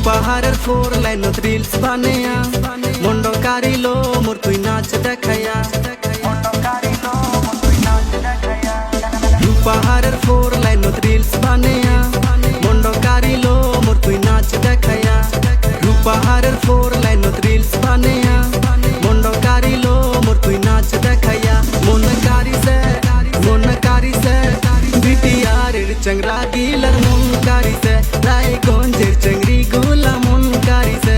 পাহাড়ের 4 লাইনত রিলস বানায়া মন্ডকারিলো মোর তুই নাচ দেখায়া পাহাড়ের 4 লাইনত রিলস বানায়া মন্ডকারিলো মোর তুই নাচ দেখায়া পাহাড়ের 4 লাইনত রিলস বানায়া মন্ডকারিলো মোর তুই নাচ দেখায়া মন কারিছে বিটিয়ারের চংরা গিলার মন কারিছে রায়গঞ্জের চংরি গুলা মন কারিছে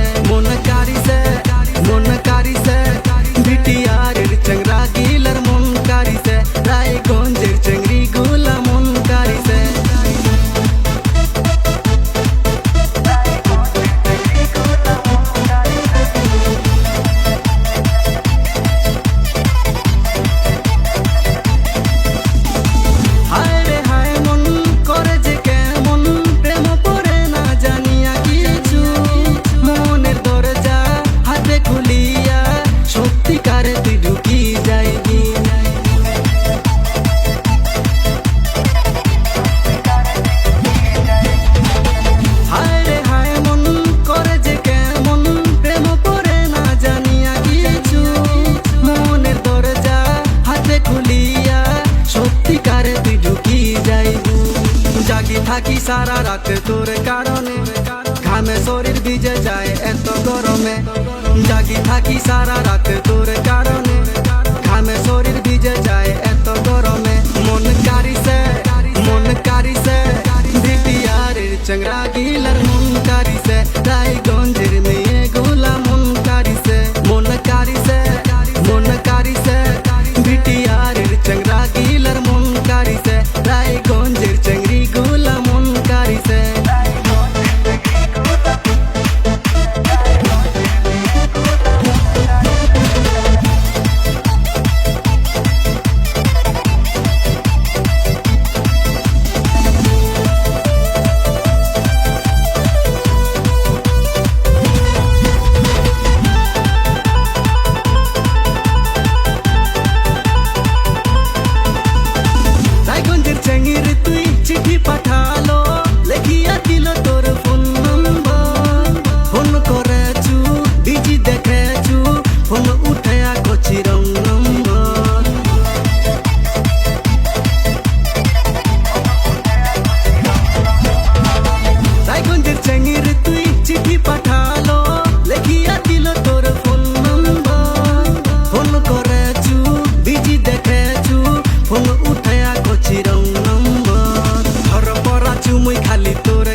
বিটিয়ারের চংরা গিলার মন কারিছে রায়গঞ্জের চংরি গুলা মন কারিছে জাগি থাকি সারা রাত তোর কারণে ঘামে শরীর ভিজে যায় এত গরমে জাগি থাকি সারা রাত তোর কারণে ঘামে শরীর ভিজে যায় এত গরমে মন কারিছে বিটিয়ারের চংরা গিলার মন কারিছে রায়গঞ্জের মেয়ে গুলা মন কারিছে বিটিয়ারের চংরা গিলার মন কারিছে রায়গঞ্জের চংরি গুলা মন কারিছে चंगीर तुई चिट्ठी पाठालो लेखिया दिल तोर फोन नंबर फोन करेछु बिजी देखेछु फोन उठाया कोची रंग नंबर रायगंजेर चंगीर तुई चिट्ठी पाठालो लेखिया दिल तोर फोन नंबर फोन करेछु बिजी देखेछु फोन उठाया कोची रंग मुई खाली तोरे